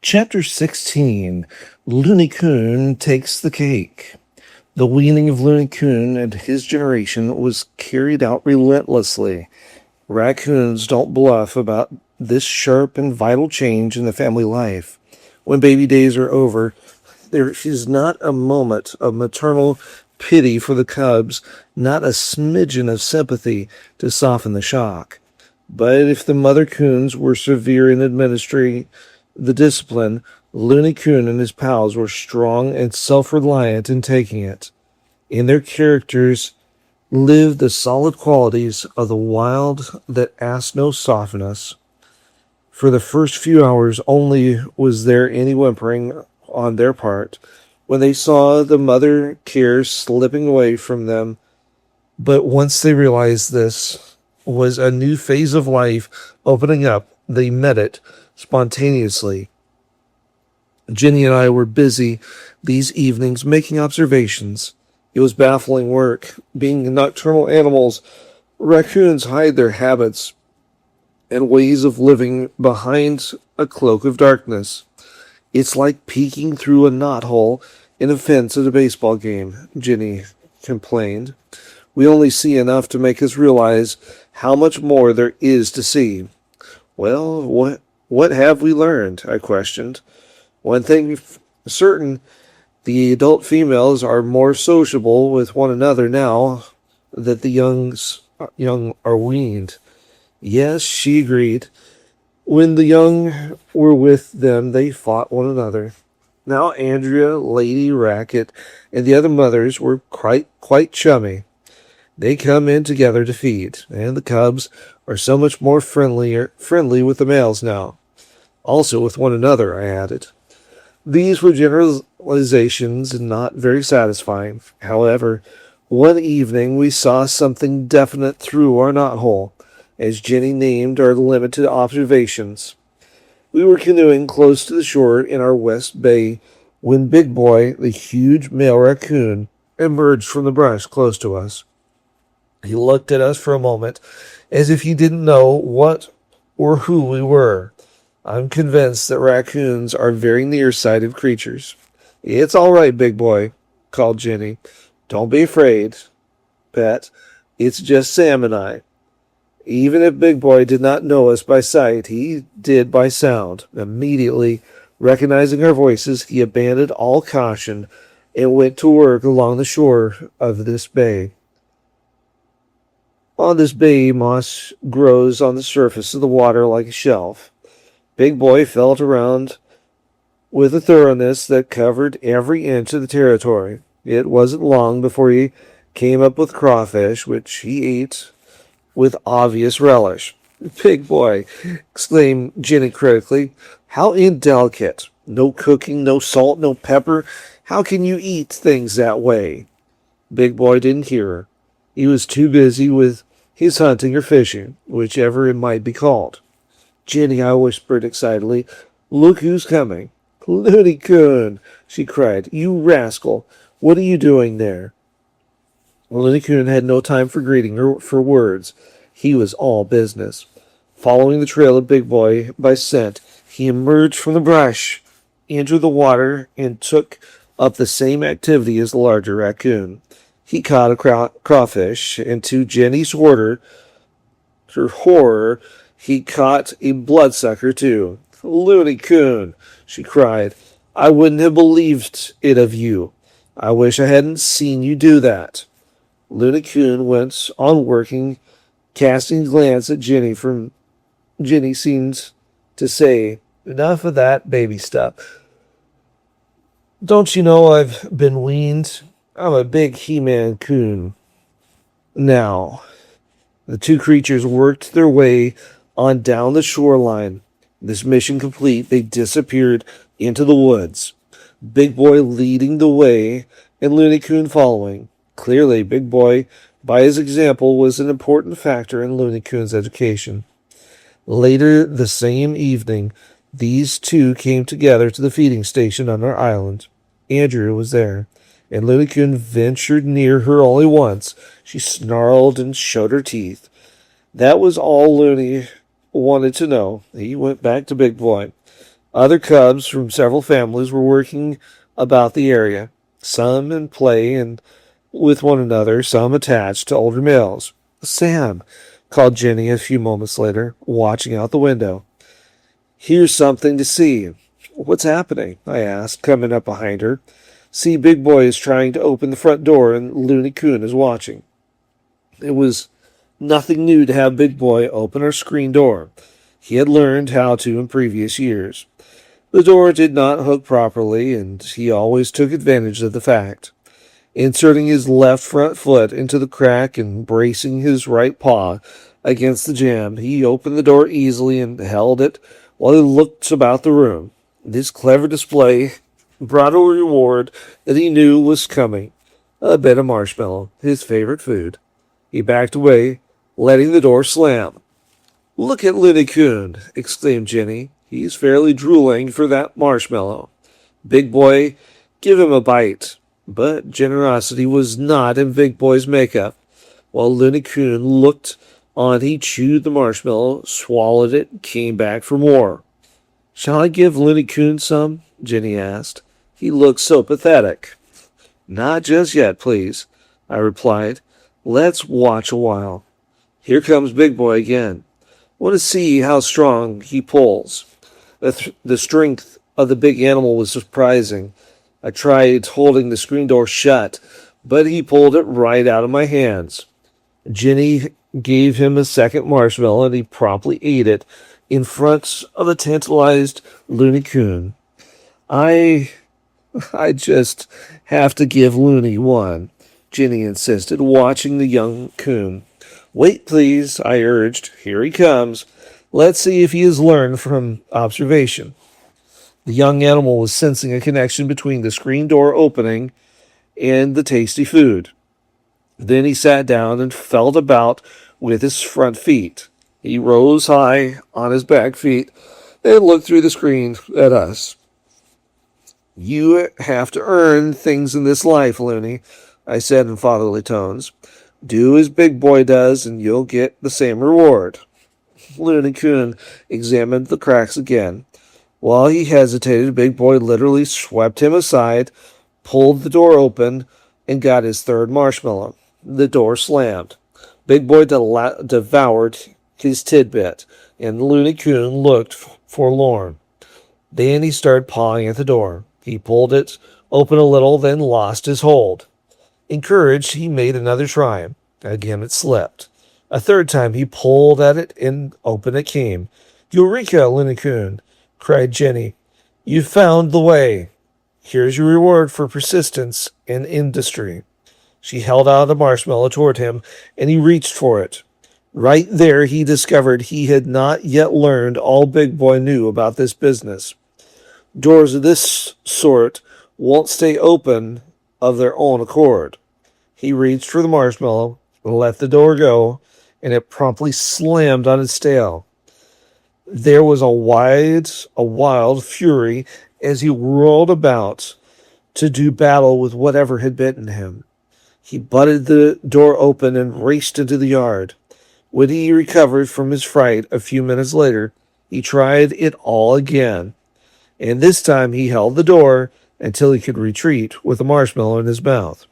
Chapter 16. Loony Coon Takes the Cake. The weaning of Loony Coon and his generation was carried out relentlessly. Raccoons don't bluff about this sharp and vital change in the family life. When baby days are over, there is not a moment of maternal pity for the cubs, not a smidgen of sympathy to soften the shock. But if the mother coons were severe in administering the discipline, Looney Coon and his pals were strong and self-reliant in taking it. In their characters lived the solid qualities of the wild that asked no softness. For the first few hours only was there any whimpering on their part when they saw the mother care slipping away from them. But once they realized this was a new phase of life opening up, they met it spontaneously. Jenny and I were busy these evenings making observations. It was baffling work. Being nocturnal animals, raccoons hide their habits and ways of living behind a cloak of darkness. It's like peeking through a knothole in a fence at a baseball game, Jenny complained. We only see enough to make us realize how much more there is to see. Well, what have we learned? I questioned. One thing certain, the adult females are more sociable with one another now that the young are weaned. Yes, she agreed. When the young were with them, they fought one another. Now Andrea, Lady Racket, and the other mothers were quite chummy. They come in together to feed, and the cubs are so much more friendly with the males now. Also with one another, I added. These were generalizations and not very satisfying. However, one evening we saw something definite through our knothole, as Jenny named our limited observations. We were canoeing close to the shore in our west bay when Big Boy, the huge male raccoon, emerged from the brush close to us. He looked at us for a moment, as if he didn't know what or who we were. I'm convinced that raccoons are very nearsighted creatures. It's all right, Big Boy, called Jenny. Don't be afraid, pet. It's just Sam and I. Even if Big Boy did not know us by sight, he did by sound. Immediately, recognizing our voices, he abandoned all caution and went to work along the shore of this bay. On this bay, moss grows on the surface of the water like a shelf. Big Boy felt around with a thoroughness that covered every inch of the territory. It wasn't long before he came up with crawfish, which he ate with obvious relish. Big Boy, exclaimed Jenny critically. How indelicate. No cooking, no salt, no pepper. How can you eat things that way? Big Boy didn't hear her. He was too busy with his hunting or fishing, whichever it might be called. Jenny, I whispered excitedly, look who's coming. Loony Coon, she cried. You rascal, what are you doing there? Loony Coon had no time for greeting or for words. He was all business. Following the trail of Big Boy by scent, he emerged from the brush, entered the water, and took up the same activity as the larger raccoon. He caught a crawfish, and to Jenny's horror, he caught a bloodsucker too. Loony Coon, she cried. I wouldn't have believed it of you. I wish I hadn't seen you do that. Loony Coon went on working, casting a glance at Jenny. From Jenny seemed to say, enough of that baby stuff. Don't you know I've been weaned? I'm a big He-Man coon. Now, the two creatures worked their way on down the shoreline. This mission complete, they disappeared into the woods. Big Boy leading the way and Loony Coon following. Clearly, Big Boy, by his example, was an important factor in Loony Coon's education. Later the same evening, these two came together to the feeding station on our island. Andrea was there, and Loony Coon ventured near her only once. She snarled and showed her teeth. That was all Loony wanted to know. He went back to Big Boy. Other cubs from several families were working about the area, some in play and with one another, some attached to older males. Sam, called Jenny a few moments later, watching out the window. Here's something to see. What's happening? I asked, coming up behind her. See, Big Boy is trying to open the front door and Loony Coon is watching. It was nothing new to have Big Boy open our screen door. He had learned how to in previous years. The door did not hook properly, and he always took advantage of the fact. Inserting his left front foot into the crack and bracing his right paw against the jamb, he opened the door easily and held it while he looked about the room. This clever display brought a reward that he knew was coming. A bit of marshmallow, his favorite food. He backed away, letting the door slam. Look at Loony Coon, exclaimed Jenny. He's fairly drooling for that marshmallow. Big Boy, give him a bite. But generosity was not in Big Boy's makeup. While Loony Coon looked on, he chewed the marshmallow, swallowed it, and came back for more. Shall I give Loony Coon some? Jenny asked. He looked so pathetic. Not just yet, please, I replied. Let's watch a while. Here comes Big Boy again. Want to see how strong he pulls. The strength of the big animal was surprising. I tried holding the screen door shut, but he pulled it right out of my hands. Jenny gave him a second marshmallow, and he promptly ate it in front of the tantalized Loony Coon. I just have to give Loony one, Jenny insisted, watching the young coon. Wait, please, I urged. Here he comes. Let's see if he has learned from observation. The young animal was sensing a connection between the screen door opening and the tasty food. Then he sat down and felt about with his front feet. He rose high on his back feet and looked through the screen at us. You have to earn things in this life, Loony, I said in fatherly tones. Do as Big Boy does, and you'll get the same reward. Loony Coon examined the cracks again. While he hesitated, Big Boy literally swept him aside, pulled the door open, and got his third marshmallow. The door slammed. Big Boy devoured his tidbit, and Loony Coon looked forlorn. Then he started pawing at the door. He pulled it open a little, then lost his hold. Encouraged, he made another try. Again it slipped. A third time he pulled at it, and open it came. Eureka, Loony Coon, cried Jenny. You found the way. Here's your reward for persistence and industry. She held out a marshmallow toward him, and he reached for it. Right there he discovered he had not yet learned all Big Boy knew about this business. Doors of this sort won't stay open of their own accord. He reached for the marshmallow, let the door go, and it promptly slammed on its tail. There was a wild fury as he whirled about to do battle with whatever had bitten him. He butted the door open and raced into the yard. When he recovered from his fright a few minutes later, he tried it all again, and this time he held the door until he could retreat with a marshmallow in his mouth.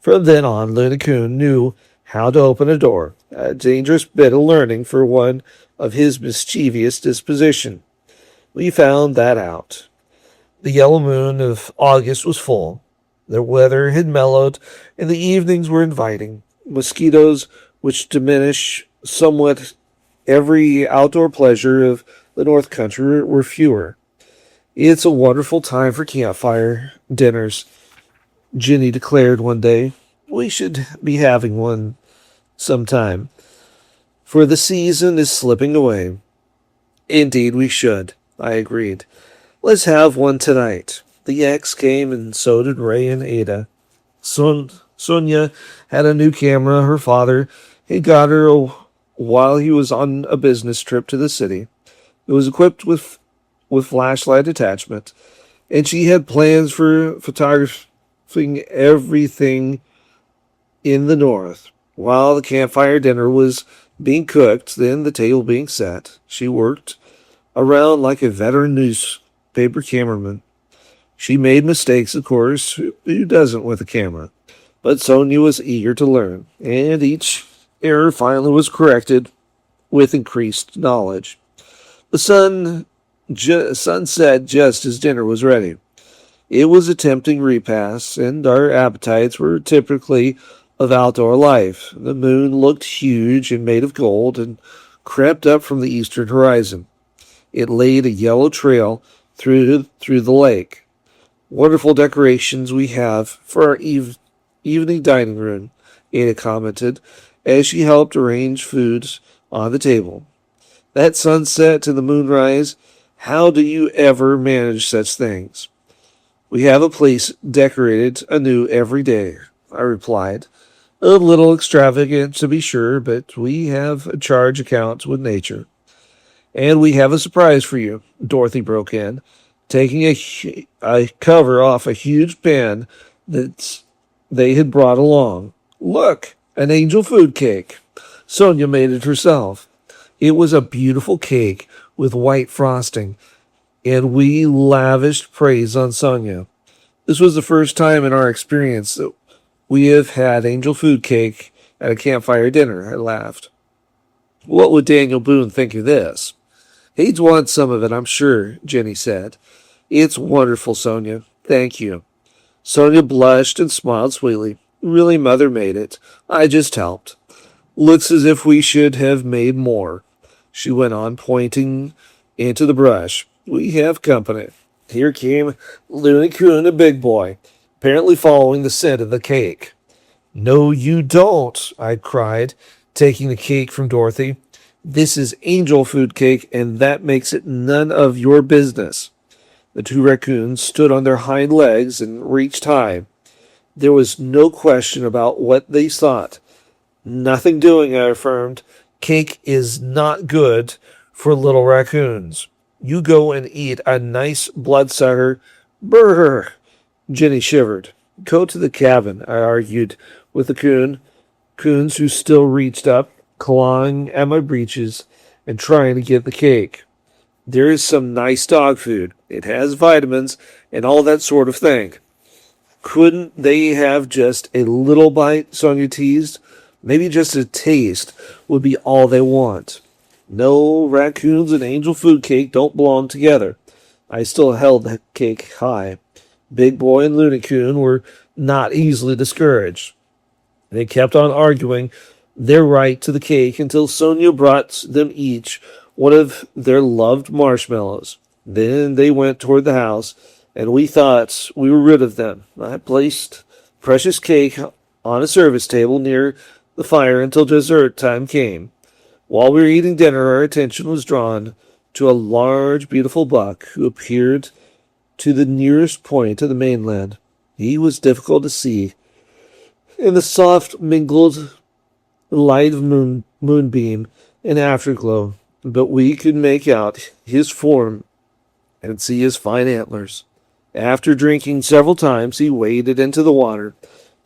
From then on, Loony Coon knew how to open a door, a dangerous bit of learning for one of his mischievous disposition. We found that out. The yellow moon of August was full. The weather had mellowed, and the evenings were inviting. Mosquitoes, which diminish somewhat every outdoor pleasure of the North Country, were fewer. It's a wonderful time for campfire dinners, Jenny declared one day. We should be having one sometime, for the season is slipping away. Indeed we should, I agreed. Let's have one tonight. The Yaks came, and so did Ray and Ada. Sonia had a new camera her father had got her while he was on a business trip to the city. It was equipped with flashlight attachment, and she had plans for photographing everything in the north. While the campfire dinner was being cooked, then the table being set, she worked around like a veteran paper cameraman. She made mistakes, of course. Who doesn't with a camera? But Sonia was eager to learn, and each error finally was corrected with increased knowledge. The sun set just as dinner was ready. It was a tempting repast, and our appetites were typically of outdoor life. The moon looked huge and made of gold and crept up from the eastern horizon. It laid a yellow trail through the lake. Wonderful decorations we have for our evening dining room, Ada commented, as she helped arrange foods on the table. That sunset and the moonrise, how do you ever manage such things? We have a place decorated anew every day, I replied. A little extravagant, to be sure, but we have a charge account with nature. And we have a surprise for you, Dorothy broke in, taking a cover off a huge pan that they had brought along. Look, an angel food cake. Sonia made it herself. It was a beautiful cake with white frosting, and we lavished praise on Sonia. This was the first time in our experience that we have had angel food cake at a campfire dinner, I laughed. What would Daniel Boone think of this? He'd want some of it, I'm sure, Jenny said. It's wonderful, Sonia. Thank you. Sonia blushed and smiled sweetly. Really, Mother made it. I just helped. Looks as if we should have made more, she went on, pointing into the brush. We have company. Here came Loony Coon, a big boy, apparently following the scent of the cake. No, you don't, I cried, taking the cake from Dorothy. This is angel food cake, and that makes it none of your business. The two raccoons stood on their hind legs and reached high. There was no question about what they thought. Nothing doing, I affirmed. Cake is not good for little raccoons. You go and eat a nice bloodsucker. Brr! Jenny shivered. Go to the cabin, I argued with the coons who still reached up, clawing at my breeches and trying to get the cake. There is some nice dog food. It has vitamins and all that sort of thing. Couldn't they have just a little bite? Sonia teased. Maybe just a taste would be all they want. No, raccoons and angel food cake don't belong together. I still held the cake high. Big Boy and Loony Coon were not easily discouraged. They kept on arguing their right to the cake until Sonia brought them each one of their loved marshmallows. Then they went toward the house, and we thought we were rid of them. I placed precious cake on a service table near the fire until dessert time came. While we were eating dinner, our attention was drawn to a large, beautiful buck who appeared to the nearest point of the mainland. He was difficult to see in the soft mingled light of moonbeam and afterglow, but we could make out his form and see his fine antlers. After drinking several times, he waded into the water.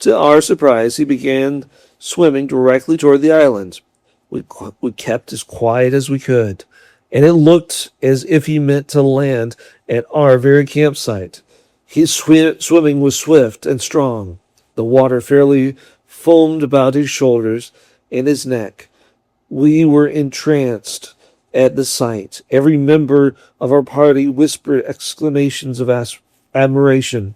To our surprise, he began swimming directly toward the island. We kept as quiet as we could, and it looked as if he meant to land at our very campsite. His swimming was swift and strong. The water fairly foamed about his shoulders and his neck. We were entranced at the sight. Every member of our party whispered exclamations of admiration.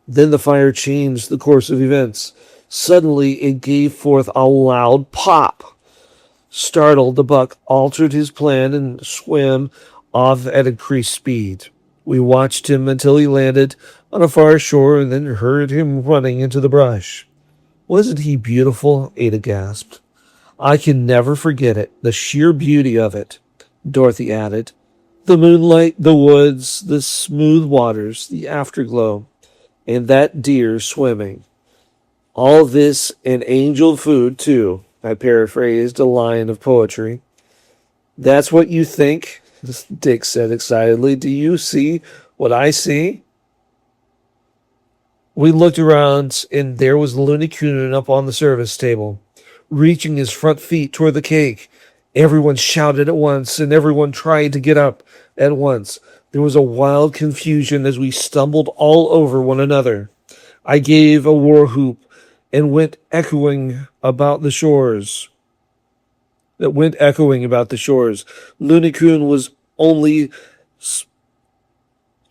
Then the fire changed the course of events. Suddenly it gave forth a loud pop. Startled, the buck altered his plan and swam off at increased speed. We watched him until he landed on a far shore and then heard him running into the brush. Wasn't he beautiful? Ada gasped. I can never forget it. The sheer beauty of it, Dorothy added. The moonlight, the woods, the smooth waters, the afterglow, and that deer swimming. All this and angel food, too, I paraphrased a line of poetry. That's what you think? Dick said excitedly. Do you see what I see? We looked around, and there was Loony Coon up on the service table, reaching his front feet toward the cake. Everyone shouted at once, and everyone tried to get up, At once, there was a wild confusion as we stumbled all over one another. I gave a war whoop and went echoing about the shores. That went echoing about the shores. Looney Coon was only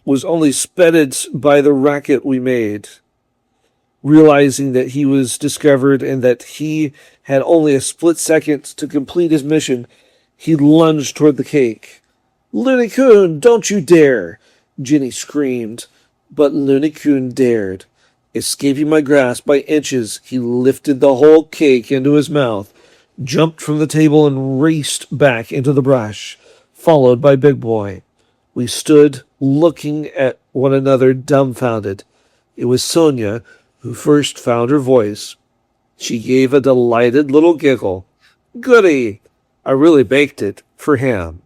spetted by the racket we made. Realizing that he was discovered and that he had only a split second to complete his mission, he lunged toward the cake. Looney Coon, don't you dare! Jenny screamed. But Looney Coon dared. Escaping my grasp by inches, he lifted the whole cake into his mouth, jumped from the table, and raced back into the brush, followed by Big Boy. We stood looking at one another dumbfounded. It was Sonia who first found her voice. She gave a delighted little giggle. Goody! I really baked it for him.